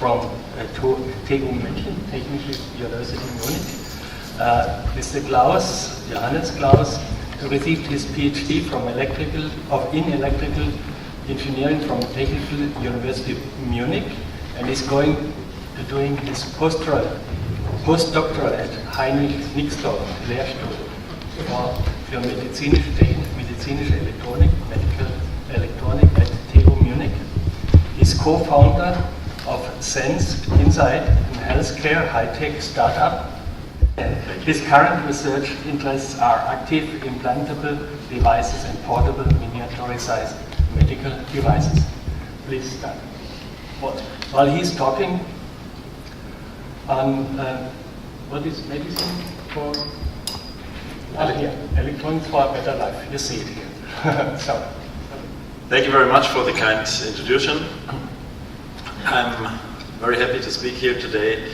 from TU München, Technische University Munich. Mr. Johannes Klaus, received his PhD in electrical engineering from Technical University of Munich, and is going to doing his postdoctoral at Heinrich Nixdorf Lehrstuhl für medizinische Elektronik, Medical Electronic at TU Munich. He's co-founder of Sense Insight, a healthcare high-tech startup. His current research interests are active implantable devices and portable miniature-sized medical devices. Please start. While he's talking on what is medicine for electronics for a better life. You see it here. So. Thank you very much for the kind introduction. I'm very happy to speak here today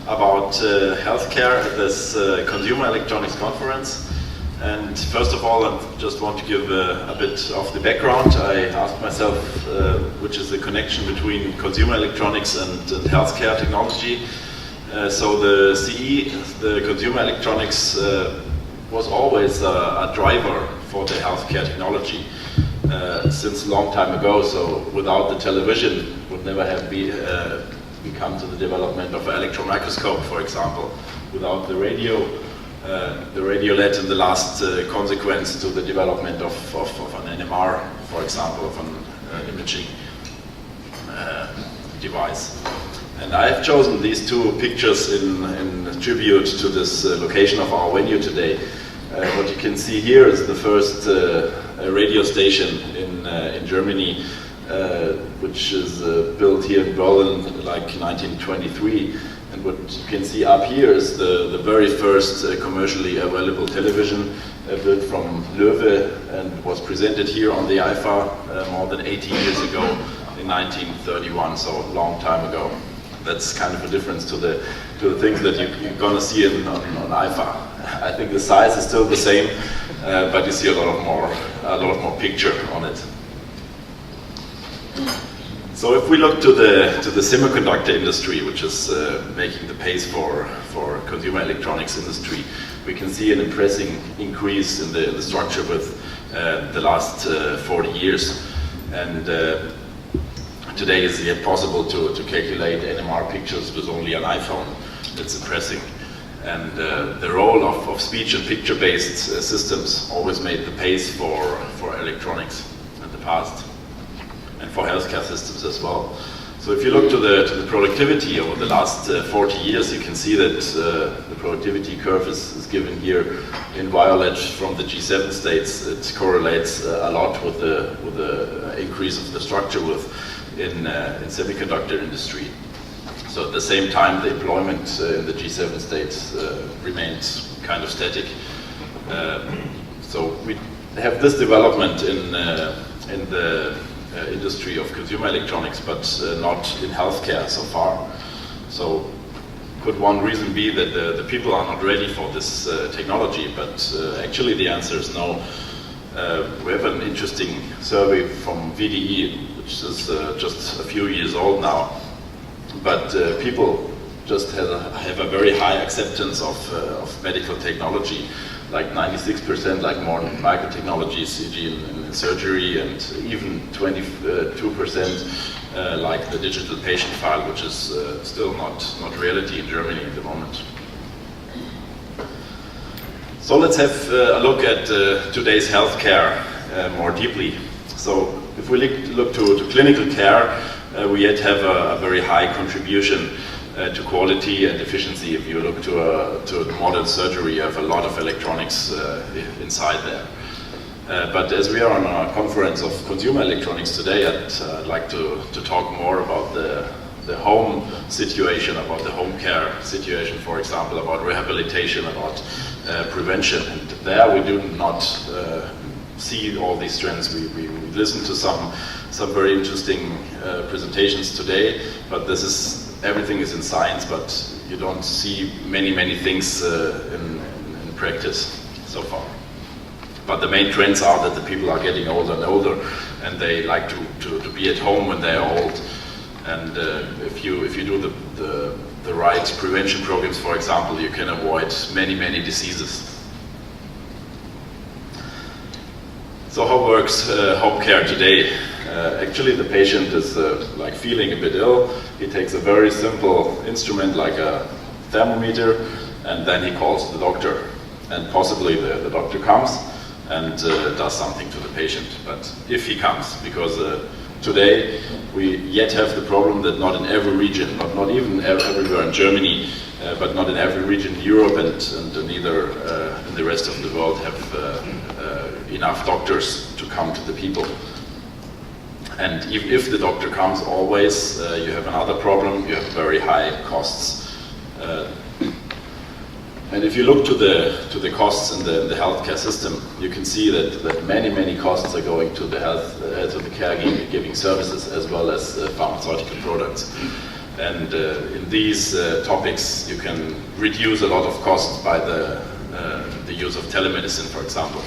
about healthcare at this Consumer Electronics Conference. And first of all, I just want to give a bit of the background. I asked myself which is the connection between consumer electronics and healthcare technology. So the CE, the consumer electronics, was always a driver for the healthcare technology since a long time ago. So without the television, would never have become to the development of an electron microscope, for example. Without the radio led in the last consequence to the development of an NMR, for example, of an imaging device. And I've chosen these two pictures in tribute to this location of our venue today. What you can see here is the first radio station in Germany, which is built here in Berlin like 1923. And what you can see up here is the very first commercially available television built from Löwe and was presented here on the IFA more than 80 years ago in 1931, so a long time ago. That's kind of a difference to the things that you're gonna see on IFA. I think the size is still the same, but you see a lot more picture on it. So if we look to the semiconductor industry, which is making the pace for consumer electronics industry, we can see an impressive increase in the structure with the last 40 years. And today it's yet possible to calculate NMR pictures with only an iPhone. It's impressive. And the role of speech and picture-based systems always made the pace for electronics in the past, and for healthcare systems as well. So if you look to the productivity over the last 40 years, you can see that the productivity curve is given here in violet from the G7 states. It correlates a lot with the increase of the structure in semiconductor industry. So at the same time, the employment in the G7 states remains kind of static. So we have this development in the industry of consumer electronics, but not in healthcare so far. So could one reason be that the people are not ready for this technology? But actually the answer is no. We have an interesting survey from VDE, which is just a few years old now. But people just have a very high acceptance of medical technology, like 96% like modern microtechnologies, e.g. in surgery, and even 22% like the digital patient file, which is still not reality in Germany at the moment. So let's have a look at today's healthcare more deeply. So if we look to clinical care, we yet have a very high contribution to quality and efficiency. If you look to modern surgery, you have a lot of electronics inside there. But as we are on a conference of consumer electronics today, I'd like to talk more about the home situation, about the home care situation, for example, about rehabilitation, about prevention. And there we do not see all these trends. We listen to some very interesting presentations today, but everything is in science, but you don't see many things in practice so far. But the main trends are that the people are getting older and older, and they like to be at home when they are old. And if you do the right prevention programs, for example, you can avoid many diseases. So how works home care today? Actually, the patient is like feeling a bit ill. He takes a very simple instrument like a thermometer, and then he calls the doctor. And possibly the doctor comes and does something to the patient. But if he comes, because today we yet have the problem that not in every region, not even everywhere in Germany, but not in every region in Europe and neither in the rest of the world have enough doctors to come to the people. And if the doctor comes always, you have another problem, you have very high costs. And if you look to the costs in the healthcare system, you can see that many costs are going to the to the caregiving services as well as pharmaceutical products. And in these topics, you can reduce a lot of costs by the use of telemedicine, for example.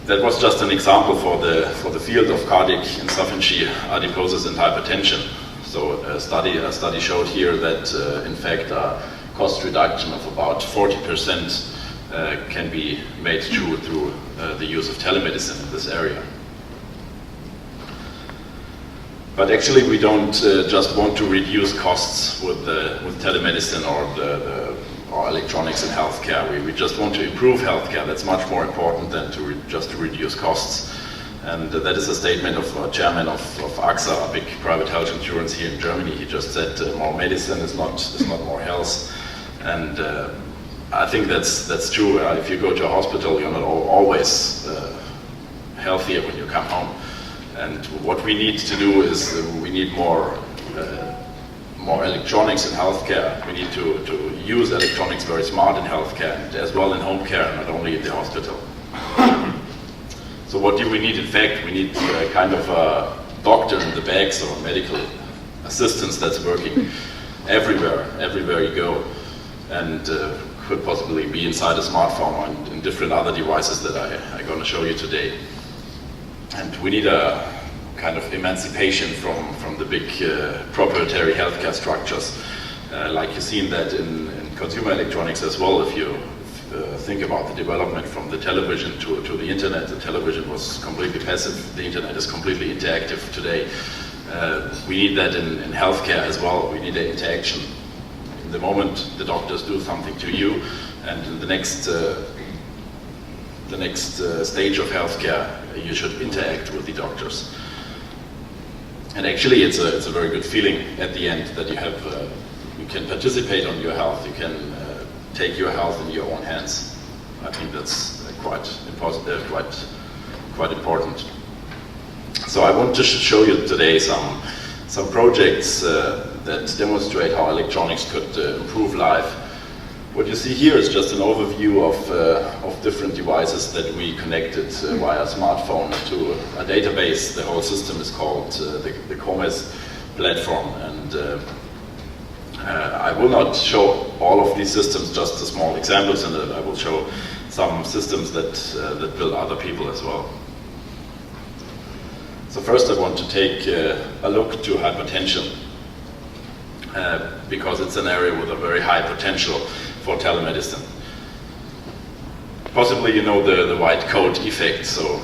That was just an example for the field of cardiac insufficiency, adiposis, and hypertension. So a study showed here that in fact a cost reduction of about 40% can be made through the use of telemedicine in this area. But actually we don't just want to reduce costs with telemedicine or electronics in healthcare. We just want to improve healthcare. That's much more important than just to reduce costs. And that is a statement of chairman of AXA, a big private health insurance here in Germany. He just said more medicine is not more health. And I think that's true. If you go to a hospital, you're not always healthier when you come home. And what we need to do is we need more electronics in healthcare. We need to use electronics very smart in healthcare and as well in home care, not only in the hospital. So what do we need? In fact, we need kind of a doctor in the back, so a medical assistance that's working everywhere you go, and could possibly be inside a smartphone or in different other devices that I'm going to show you today. And we need a kind of emancipation from the big proprietary healthcare structures, like you've seen that in consumer electronics as well. If you think about the development from the television to the internet, the television was completely passive, the internet is completely interactive today. We need that in healthcare as well. We need an interaction. In the moment the doctors do something to you, and in the next stage of healthcare, you should interact with the doctors. And actually, it's a very good feeling at the end that you can participate on your health. You can take your health in your own hands. I think that's quite important. So I want to show you today some projects that demonstrate how electronics could improve life. What you see here is just an overview of different devices that we connected via smartphone to a database. The whole system is called the COMES platform, and I will not show all of these systems, just the small examples, and I will show some systems that build other people as well. So first I want to take a look to hypertension, because it's an area with a very high potential for telemedicine. Possibly you know the white coat effect. So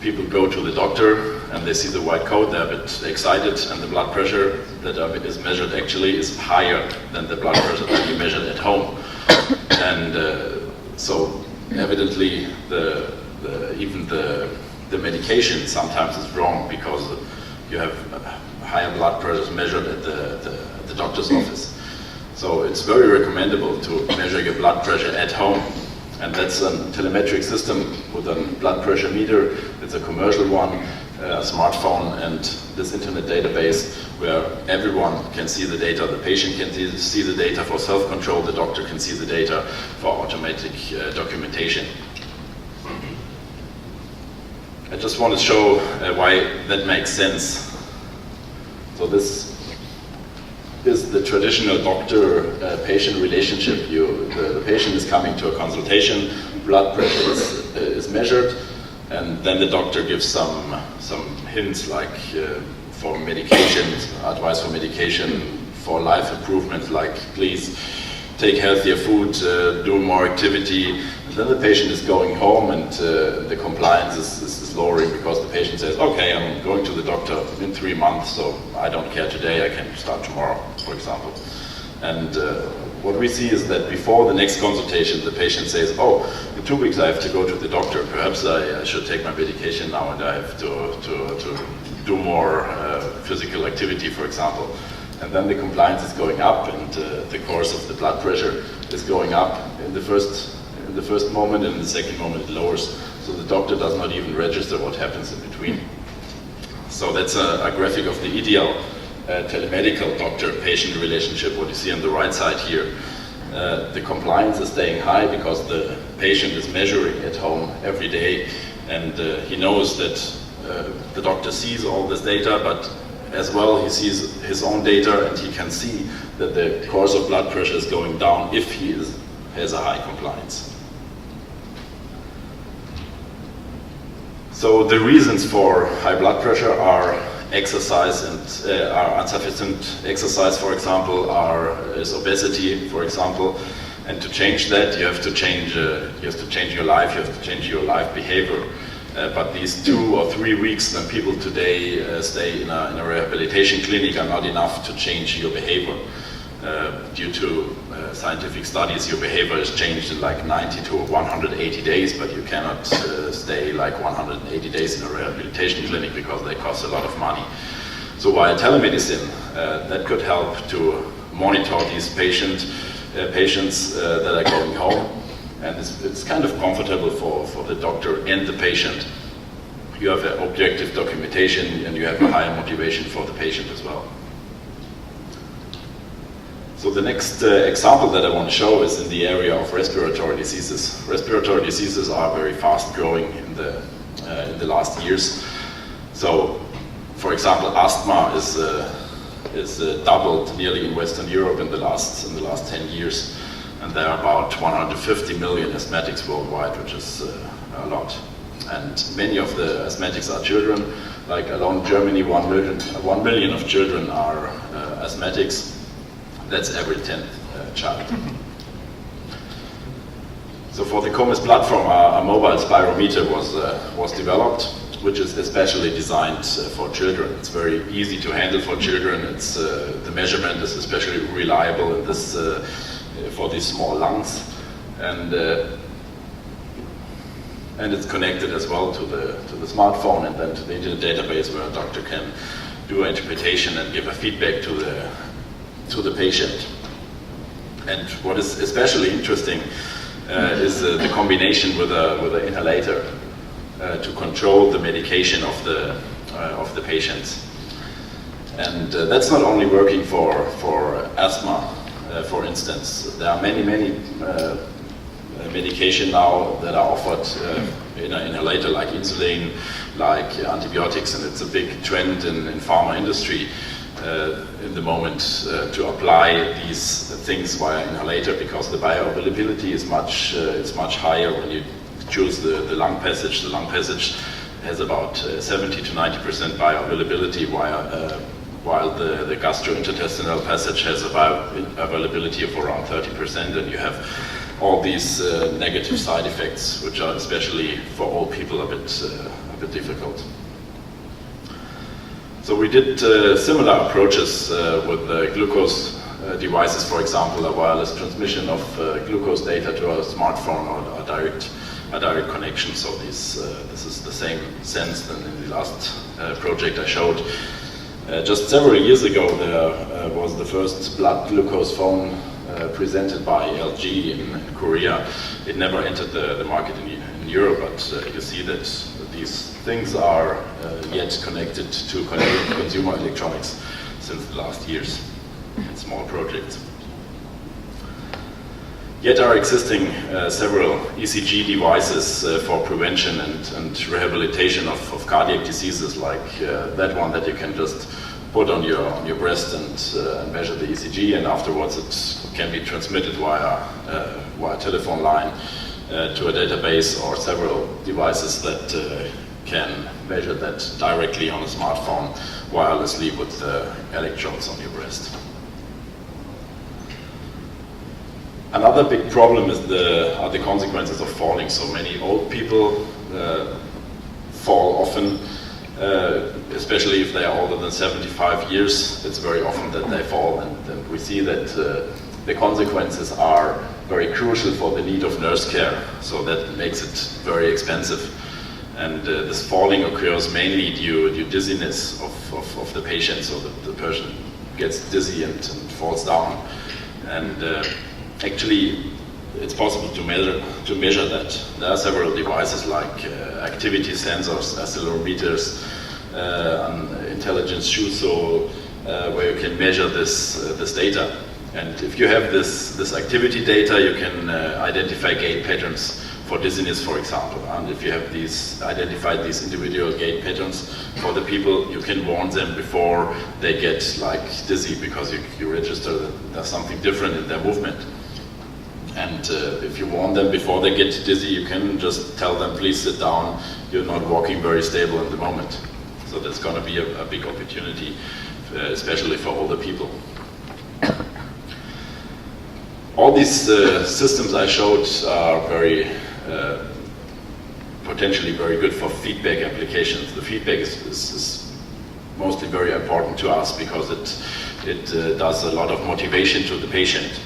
people go to the doctor and they see the white coat, they're a bit excited, and the blood pressure that is measured actually is higher than the blood pressure that you measured at home. And so evidently even the medication sometimes is wrong, because you have higher blood pressures measured at the doctor's office. So it's very recommendable to measure your blood pressure at home. And that's a telemetric system with a blood pressure meter. It's a commercial one, a smartphone, and this internet database where everyone can see the data. The patient can see the data for self-control. The doctor can see the data for automatic documentation. I just want to show why that makes sense. So this is the traditional doctor-patient relationship. The patient is coming to a consultation, blood pressure is measured, and then the doctor gives some hints like for medication, advice for medication, for life improvement, like please take healthier food, do more activity. And then the patient is going home and the compliance is lowering because the patient says, okay, I'm going to the doctor in 3 months, so I don't care today, I can start tomorrow, for example. And what we see is that before the next consultation, the patient says, oh, in 2 weeks I have to go to the doctor, perhaps I should take my medication now and I have to do more physical activity, for example. And then the compliance is going up and the course of the blood pressure is going up in the first moment, and in the second moment it lowers. So the doctor does not even register what happens in between. So that's a graphic of the ideal telemedical doctor-patient relationship, what you see on the right side here. The compliance is staying high because the patient is measuring at home every day, and he knows that the doctor sees all this data, but as well he sees his own data and he can see that the course of blood pressure is going down if he has a high compliance. So the reasons for high blood pressure are exercise and are insufficient exercise, for example, is obesity, for example. And to change that, you have to change your life. You have to change your life behavior. But these 2 or 3 weeks when people today stay in a rehabilitation clinic are not enough to change your behavior. Due to scientific studies, your behavior is changed in like 90 to 180 days, but you cannot stay like 180 days in a rehabilitation clinic because they cost a lot of money. So while telemedicine, that could help to monitor these patients that are going home, and it's kind of comfortable for the doctor and the patient. You have an objective documentation and you have a higher motivation for the patient as well. So the next example that I want to show is in the area of respiratory diseases. Respiratory diseases are very fast growing in the last years. So, for example, asthma is doubled nearly in Western Europe in the last 10 years. And there are about 150 million asthmatics worldwide, which is a lot. And many of the asthmatics are children. Like alone in Germany, 1 million of children are asthmatics. That's every 10th child. So for the COMES platform, a mobile spirometer was developed, which is especially designed for children. It's very easy to handle for children. It's the measurement is especially reliable in this. For these small lungs, and it's connected as well to the smartphone and then to the internet database where a doctor can do interpretation and give a feedback to the patient. And what is especially interesting is the combination with an inhalator to control the medication of the patients. And that's not only working for asthma. For instance, there are many medication now that are offered in an inhalator, like insulin, like antibiotics, and it's a big trend in pharma industry in the moment to apply these things via inhalator because the bioavailability is much higher when you choose the lung passage. The lung passage has about 70 to 90% bioavailability while the gastrointestinal passage has a bioavailability of around 30%, and you have all these negative side effects, which are especially for old people a bit difficult. So we did similar approaches with glucose devices, for example, a wireless transmission of glucose data to a smartphone or a direct connection. So this is the same sense than in the last project I showed. Just several years ago, there was the first blood glucose phone presented by LG in Korea. It never entered the market in Europe, but you see that these things are yet connected to consumer electronics since the last years in small projects. Yet are existing several ECG devices for prevention and rehabilitation of cardiac diseases, like that one that you can just put on your breast and measure the ECG, and afterwards it can be transmitted via telephone line to a database, or several devices that can measure that directly on a smartphone wirelessly with the electrodes on your breast. Another big problem are the consequences of falling. So many old people fall often, especially if they are older than 75 years. It's very often that they fall, and we see that the consequences are very crucial for the need of nurse care. So that makes it very expensive. And this falling occurs mainly due to dizziness of the patient. So the person gets dizzy and falls down. And actually, it's possible to measure that. There are several devices like activity sensors, accelerometers, intelligence shoe sole, where you can measure this data. And if you have this activity data, you can identify gait patterns for dizziness, for example. And if you have identified these individual gait patterns for the people, you can warn them before they get like dizzy, because you register that there's something different in their movement. And if you warn them before they get dizzy, you can just tell them, please sit down, you're not walking very stable in the moment. So that's going to be a big opportunity, especially for older people. All these systems I showed are potentially very good for feedback applications. The feedback is mostly very important to us because it does a lot of motivation to the patient.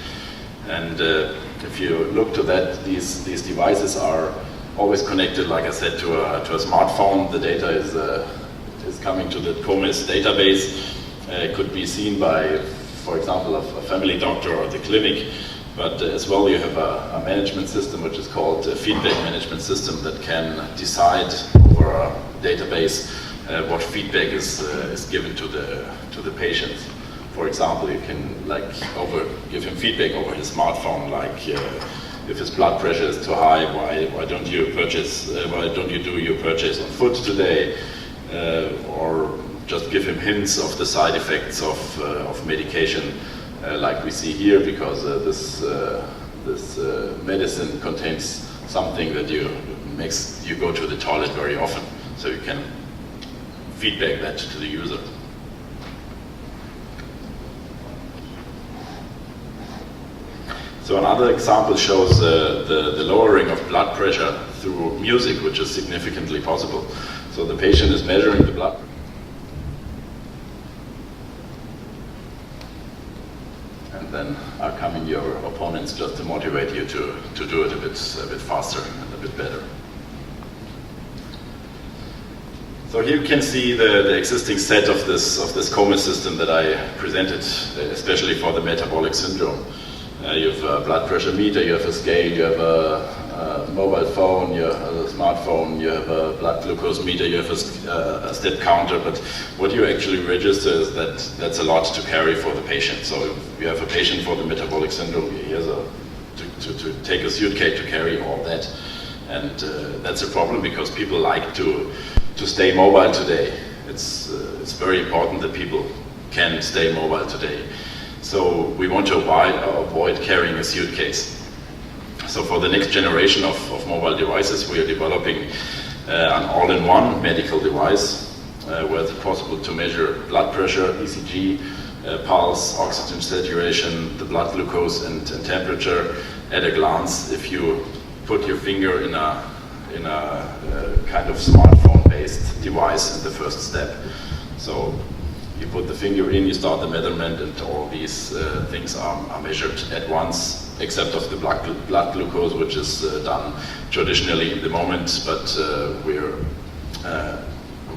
And if you look to that, these devices are always connected, like I said, to a smartphone. The data is coming to the COMES database. It could be seen by, for example, a family doctor or the clinic. But as well, you have a management system which is called a feedback management system that can decide over a database what feedback is given to the patient. For example, you can give him feedback over his smartphone, like if his blood pressure is too high, why don't you do your purchase on foot today, or just give him hints of the side effects of medication. Like we see here, because this medicine contains something that makes you go to the toilet very often, so you can feedback that to the user. So another example shows the lowering of blood pressure through music, which is significantly possible. So the patient is measuring the blood pressure. Then are coming your opponents just to motivate you to do it a bit faster and a bit better. So here you can see the existing set of this COMES system that I presented, especially for the metabolic syndrome. You have a blood pressure meter, you have a scale, you have a mobile phone, you have a smartphone, you have a blood glucose meter, you have a step counter, but what you actually register is that's a lot to carry for the patient. So if you have a patient for the metabolic syndrome, he has to take a suitcase to carry all that. And that's a problem because people like to stay mobile today. It's very important that people can stay mobile today. So we want to avoid carrying a suitcase. So for the next generation of mobile devices, we are developing an all-in-one medical device where it's possible to measure blood pressure, ECG, pulse, oxygen saturation, the blood glucose and temperature at a glance if you put your finger in a kind of smartphone-based device in the first step. So you put the finger in, you start the measurement, and all these things are measured at once, except of the blood glucose, which is done traditionally in the moment, but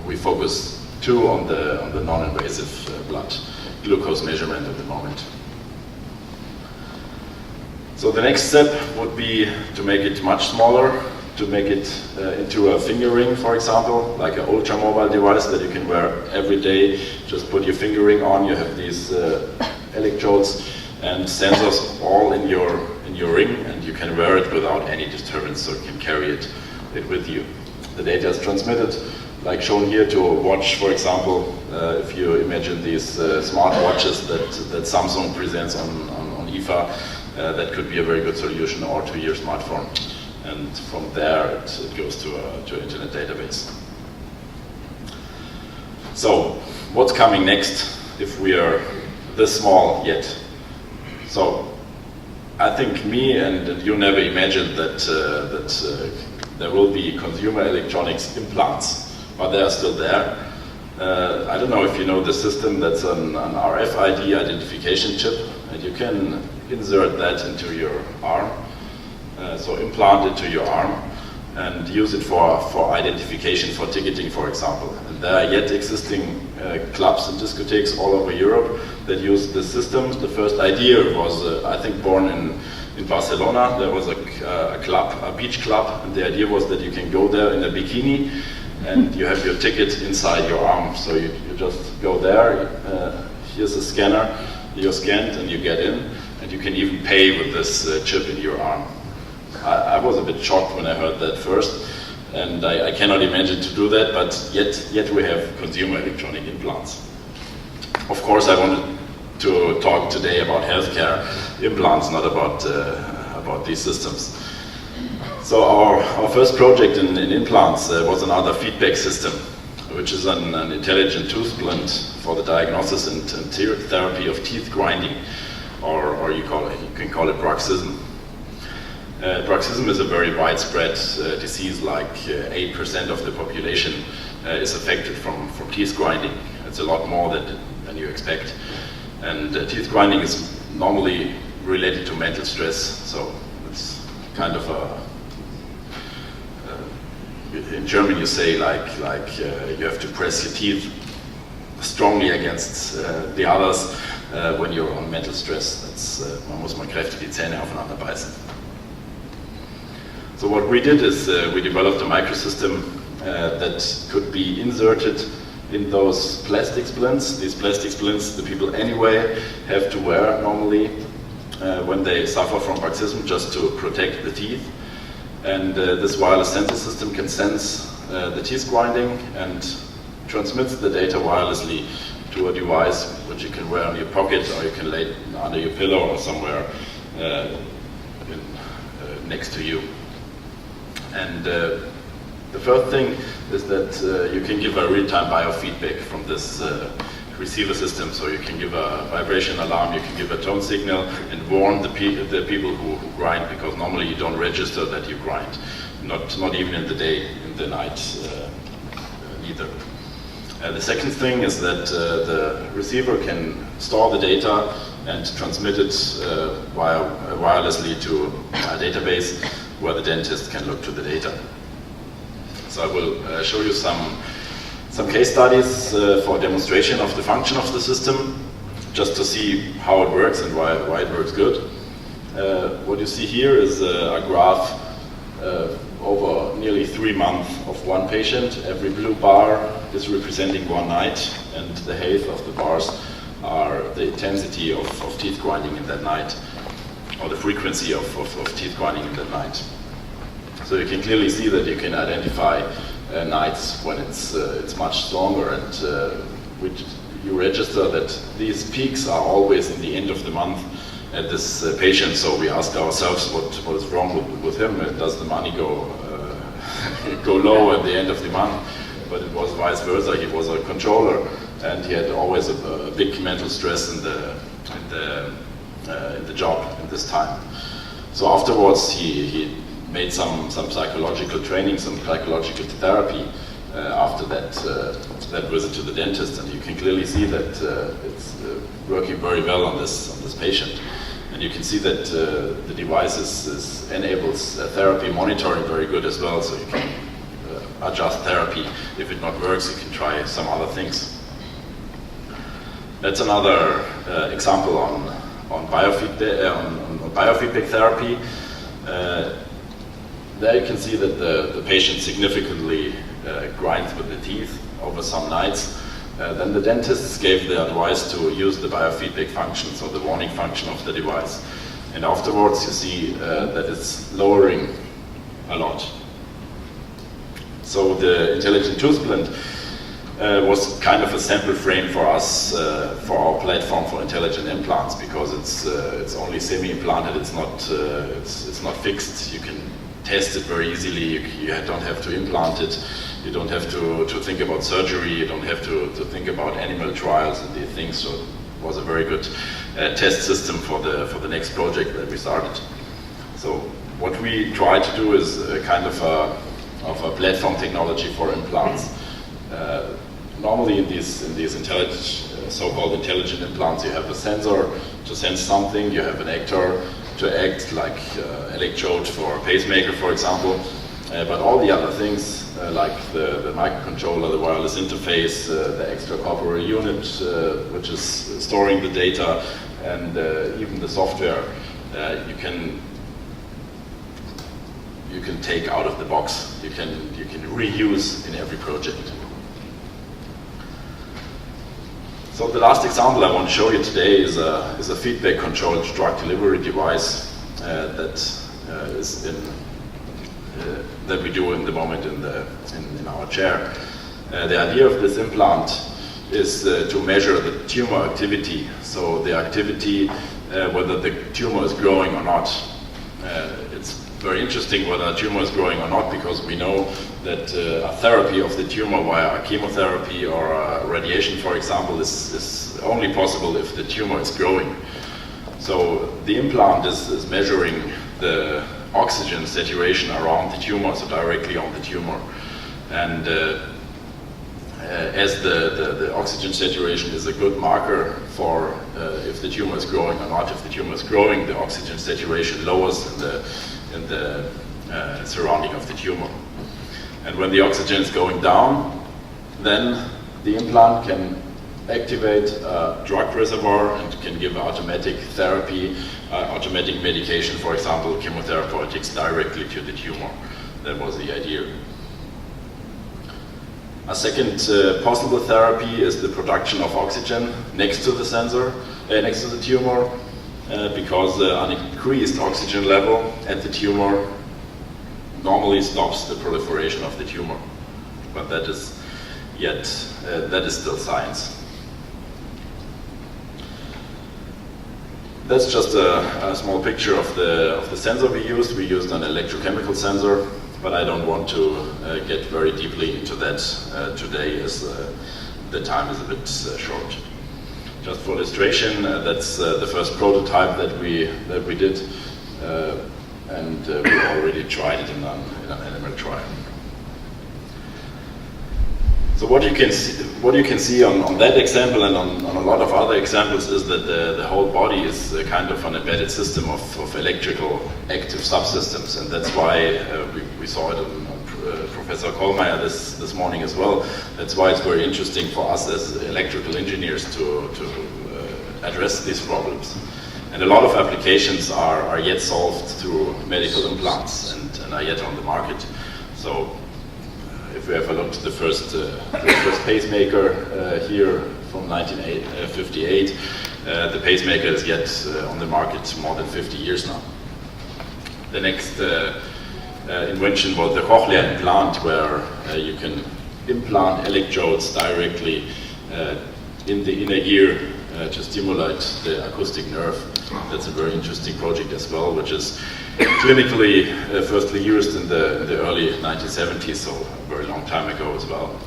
we focus too on the non-invasive blood glucose measurement at the moment. So the next step would be to make it much smaller, to make it into a finger ring, for example, like an ultra mobile device that you can wear every day. Just put your finger ring on, you have these electrodes and sensors all in your ring, and you can wear it without any disturbance, so you can carry it with you. The data is transmitted, like shown here, to a watch, for example. If you imagine these smart watches that Samsung presents on IFA, that could be a very good solution, or to your smartphone. And from there, it goes to an internet database. So, what's coming next if we are this small yet? So, I think me and you never imagined that there will be consumer electronics implants, but they are still there. I don't know if you know the system, that's an RFID identification chip, and you can insert that into your arm, so implant it to your arm and use it for identification, for ticketing, for example. And there are yet existing clubs and discotheques all over Europe that use this system. The first idea was, I think, born in Barcelona. There was a club, a beach club, and the idea was that you can go there in a bikini and you have your ticket inside your arm. So you just go there, here's a scanner, you're scanned and you get in, and you can even pay with this chip in your arm. I was a bit shocked when I heard that first, and I cannot imagine to do that, but yet we have consumer electronic implants. Of course, I wanted to talk today about healthcare implants, not about these systems. So our first project in implants was another feedback system, which is an intelligent tooth splint for the diagnosis and therapy of teeth grinding, or you can call it bruxism. Bruxism is a very widespread disease. Like 8% of the population is affected from teeth grinding. It's a lot more than you expect. And teeth grinding is normally related to mental stress, so it's kind of in German you say like you have to press your teeth strongly against the others when you're on mental stress. That's, man muss mal kräftig die Zähne aufeinander beißen. So what we did is we developed a microsystem that could be inserted in those plastic splints. These plastic splints the people anyway have to wear normally when they suffer from bruxism, just to protect the teeth. And this wireless sensor system can sense the teeth grinding and transmits the data wirelessly to a device which you can wear on your pocket, or you can lay it under your pillow or somewhere next to you. And the first thing is that you can give a real-time biofeedback from this receiver system. So you can give a vibration alarm, you can give a tone signal, and warn the people who grind, because normally you don't register that you grind, not even in the day, in the night either. The second thing is that the receiver can store the data and transmit it wirelessly to a database where the dentist can look to the data. So I will show you some case studies for demonstration of the function of the system, just to see how it works and why it works good. What you see here is a graph over nearly 3 months of one patient. Every blue bar is representing one night, and the height of the bars are the intensity of teeth grinding in that night, or the frequency of teeth grinding in that night. So you can clearly see that you can identify nights when it's much stronger, and you register that these peaks are always in the end of the month at this patient. So we ask ourselves what is wrong with him. Does the money go low at the end of the month? But it was vice versa. He was a controller, and he had always a big mental stress in the job in this time. So afterwards he made some psychological training, some psychological therapy after that visit to the dentist, and you can clearly see that it's working very well on this patient. And you can see that the device enables therapy monitoring very good as well, so you can adjust therapy. If it not works, you can try some other things. That's another example on biofeedback therapy. There you can see that the patient significantly grinds with the teeth over some nights. Then the dentists gave the advice to use the biofeedback function, so the warning function of the device. And afterwards you see that it's lowering a lot. So the intelligent tooth splint was kind of a sample frame for us, for our platform for intelligent implants, because it's only semi-implanted. It's not fixed. You can test it very easily. You don't have to implant it. You don't have to think about surgery. You don't have to think about animal trials and these things. So it was a very good test system for the next project that we started. So what we try to do is a kind of a platform technology for implants. Normally in these so-called intelligent implants, you have a sensor to sense something, you have an actor to act, like electrode for a pacemaker, for example. But all the other things, like the microcontroller, the wireless interface, the extracorporeal unit, which is storing the data, and even the software, you can take out of the box. You can reuse in every project. So the last example I want to show you today is a feedback-controlled drug delivery device that we do in the moment in our chair. The idea of this implant is to measure the tumor activity. So the activity, whether the tumor is growing or not. It's very interesting whether a tumor is growing or not, because we know that a therapy of the tumor via a chemotherapy or a radiation, for example, is only possible if the tumor is growing. So the implant is measuring the oxygen saturation around the tumor, so directly on the tumor. And as the oxygen saturation is a good marker for if the tumor is growing or not. If the tumor is growing, the oxygen saturation lowers in the surrounding of the tumor. And when the oxygen is going down, then the implant can activate a drug reservoir and can give automatic therapy, automatic medication, for example, chemotherapeutics, directly to the tumor. That was the idea. A second possible therapy is the production of oxygen next to the sensor, next to the tumor, because an increased oxygen level at the tumor normally stops the proliferation of the tumor. But that is still science. That's just a small picture of the sensor we used. We used an electrochemical sensor, but I don't want to get very deeply into that today, as the time is a bit short. Just for illustration, that's the first prototype that we did, and we already tried it in an animal trial. So what you can see on that example and on a lot of other examples is that the whole body is kind of an embedded system of electrical active subsystems, and that's why we saw it in Professor Kollmeier this morning as well. That's why it's very interesting for us as electrical engineers to address these problems. And a lot of applications are yet solved through medical implants and are yet on the market. So if we have a look to the first pacemaker here from 1958, the pacemaker is yet on the market more than 50 years now. The next invention was the cochlear implant, where you can implant electrodes directly in the inner ear to stimulate the acoustic nerve. That's a very interesting project as well, which is clinically firstly used in the early 1970s, so a very long time ago as well.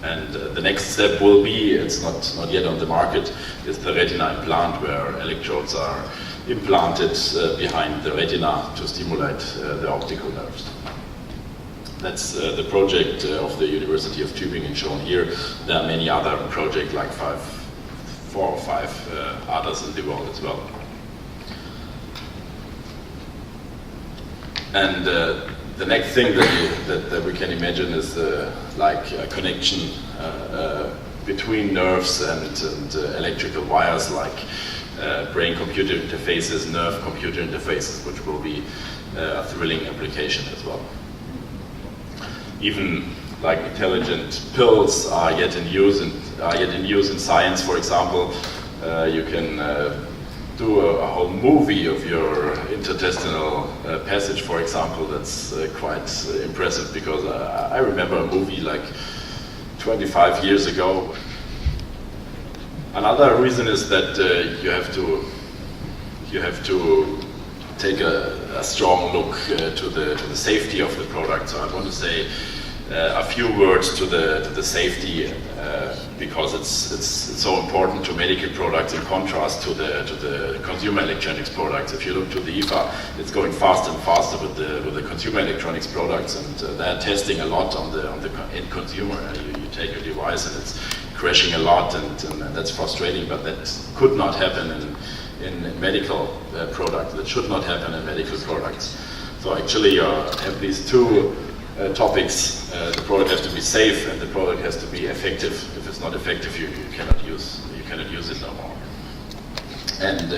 And the next step will be, it's not yet on the market, is the retina implant, where electrodes are implanted behind the retina to stimulate the optical nerves. That's the project of the University of Tübingen shown here. There are many other projects, like 4 or 5 others in the world as well. And the next thing that we can imagine is like a connection between nerves and electrical wires, like brain-computer interfaces, nerve-computer interfaces, which will be a thrilling application as well. Even like intelligent pills are yet in use in science. For example, you can do a whole movie of your interstitial passage, for example. That's quite impressive, because I remember a movie like 25 years ago. Another reason is that you have to take a strong look to the safety of the product. So I want to say a few words to the safety because it's so important to medical products in contrast to the consumer electronics products. If you look to the IFA, it's going faster and faster with the consumer electronics products, and they're testing a lot on the end consumer. You take a device and it's crashing a lot, and that's frustrating. But that could not happen in medical products. That should not happen in medical products. So actually, you have these two topics. The product has to be safe, and the product has to be effective. If it's not effective, you cannot use it no more. And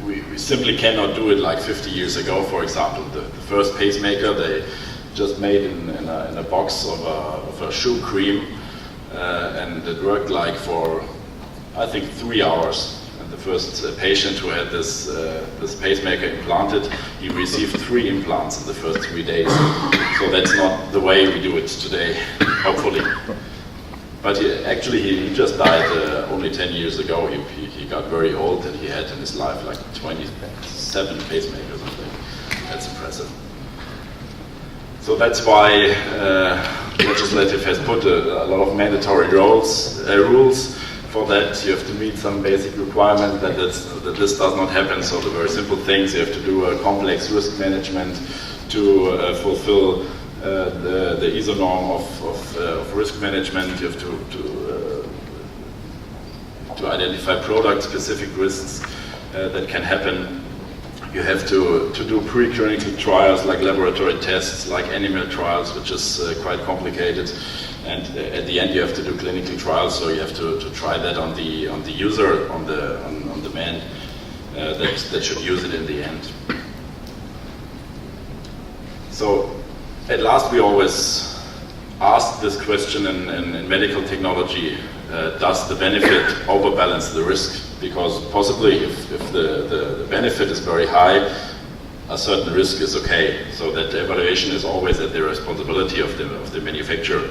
we simply cannot do it like 50 years ago. For example, the first pacemaker they just made in a box of a shoe cream, and it worked like for I think 3 hours. The first patient who had this pacemaker implanted, he received 3 implants in the first 3 days. So that's not the way we do it today, hopefully. But he just died only 10 years ago. He got very old, and he had in his life like 27 pacemakers, I think. That's impressive. So that's why legislative has put a lot of mandatory rules. For that, you have to meet some basic requirements that this does not happen. So the very simple things, you have to do a complex risk management to fulfill the ISO norm of risk management. You have to identify product-specific risks that can happen. You have to do pre-clinical trials like laboratory tests, like animal trials, which is quite complicated. And at the end, you have to do clinical trials, so you have to try that on the user, on the man that should use it in the end. So at last, we always ask this question in medical technology: does the benefit overbalance the risk? Because possibly, if the benefit is very high, a certain risk is okay. So that evaluation is always at the responsibility of the manufacturer.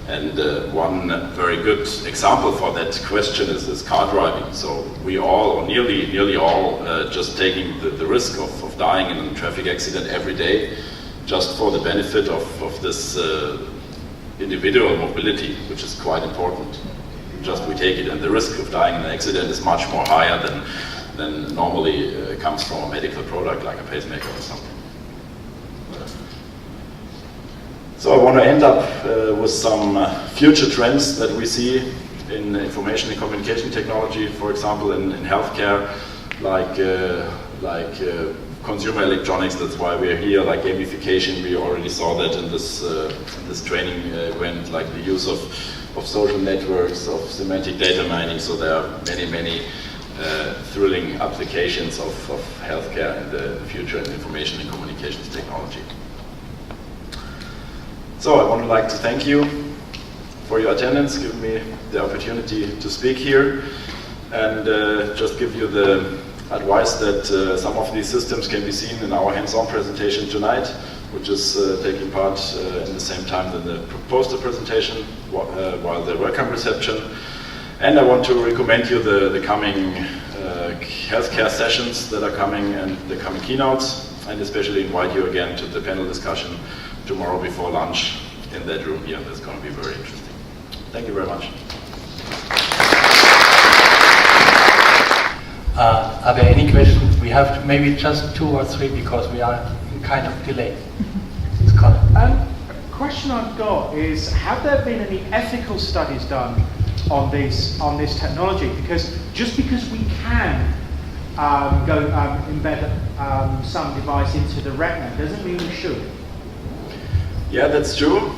And one very good example for that question is car driving. So we all, or nearly all, just taking the risk of dying in a traffic accident every day, just for the benefit of this individual mobility, which is quite important. Just we take it, and the risk of dying in an accident is much more higher than normally comes from a medical product like a pacemaker or something. So I want to end up with some future trends that we see in information and communication technology, for example, in healthcare, like consumer electronics. That's why we're here. Like gamification, we already saw that in this training event, like the use of social networks, of semantic data mining. So there are many thrilling applications of healthcare in the future in information and communications technology. So I would like to thank you for your attendance, giving me the opportunity to speak here, and just give you the advice that some of these systems can be seen in our hands-on presentation tonight, which is taking part in the same time than the poster presentation while the welcome reception. And I want to recommend you the coming healthcare sessions that are coming and the coming keynotes, and especially invite you again to the panel discussion tomorrow before lunch in that room here. That's going to be very interesting. Thank you very much. Are there any questions? We have maybe just 2 or 3 because we are in kind of delay. A question I've got is: have there been any ethical studies done on this technology? Because just because we can embed some device into the retina doesn't mean we should. Yeah, that's true.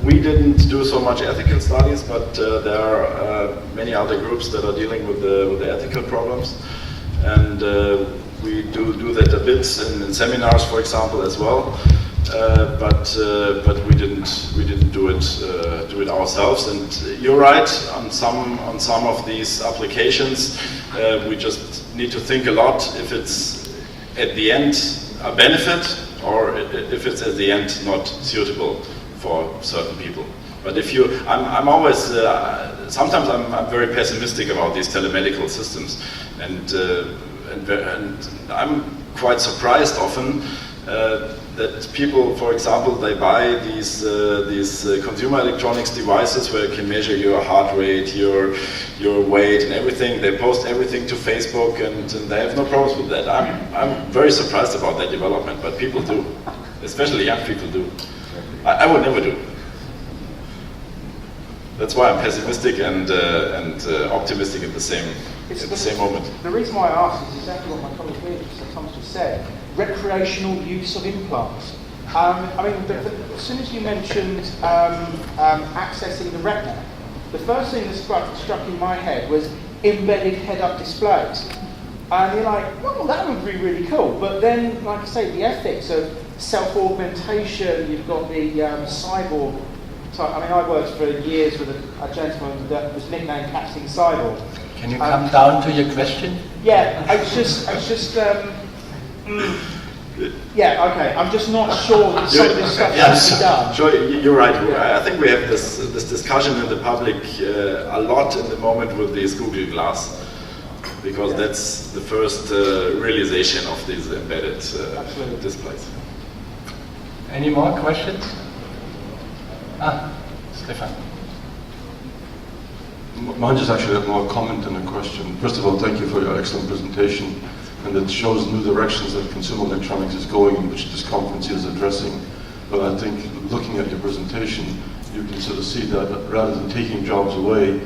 We didn't do so much ethical studies, but there are many other groups that are dealing with the ethical problems, and we do that a bit in seminars, for example, as well. But we didn't do it ourselves. And you're right, on some of these applications, we just need to think a lot if it's at the end a benefit, or if it's at the end not suitable for certain people. But if you, I'm always, sometimes I'm very pessimistic about these telemedical systems, and I'm quite surprised often that people, for example, they buy these consumer electronics devices where you can measure your heart rate, your weight, and everything. They post everything to Facebook, and they have no problems with that. I'm very surprised about that development, but people do, especially young people do. I would never do. That's why I'm pessimistic and optimistic at the same moment. The reason why I ask is exactly what my colleague Thomas just said. Recreational use of implants. I mean, as soon as you mentioned accessing the retina, the first thing that struck in my head was embedded head-up displays. And you're like, oh, that would be really cool. But then, like I say, the ethics of self-augmentation, you've got the cyborg. I mean, I worked for years with a gentleman that was nicknamed Captain Cyborg. Can you come down to your question? Yeah, I was just yeah, okay. I'm just not sure that some of this stuff has to be done. Sure, you're right. Yeah. I think we have this discussion in the public a lot in the moment with this Google Glass, because that's the first realization of these embedded displays. Any more questions? Stefan. Mine is actually more a comment than a question. First of all, thank you for your excellent presentation, and it shows new directions that consumer electronics is going in, which this conference is addressing. But I think looking at your presentation, you can sort of see that rather than taking jobs away,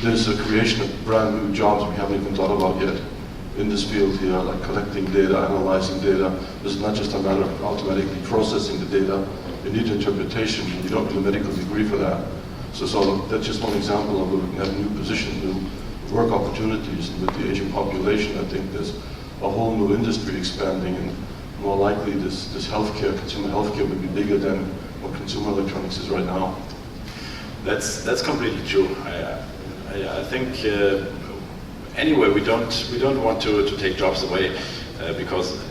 there's a creation of brand new jobs we haven't even thought about yet in this field here, like collecting data, analyzing data. It's not just a matter of automatically processing the data. You need interpretation, and you don't need a medical degree for that. So that's just one example of looking at new positions, new work opportunities. And with the aging population, I think there's a whole new industry expanding, and more likely this healthcare, consumer healthcare, would be bigger than what consumer electronics is right now. That's completely true. I think anyway we don't want to take jobs away because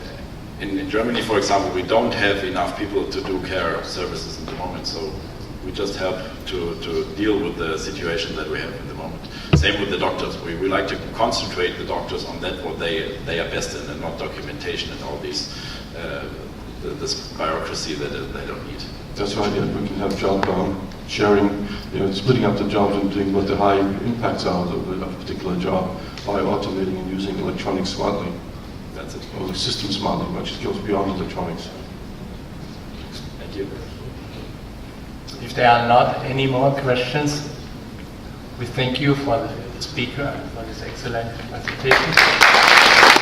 in Germany, for example, we don't have enough people to do care services at the moment. So we just help to deal with the situation that we have at the moment. Same with the doctors. We like to concentrate the doctors on that what they are best in, and not documentation and all these this bureaucracy that they don't need. That's right. Yeah, we can have job sharing, splitting up the jobs and doing what the high impacts are of a particular job by automating and using electronics smartly. That's it. Or the system smartly, which goes beyond electronics. Thank you. If there are not any more questions, we thank you for the speaker and for this excellent presentation.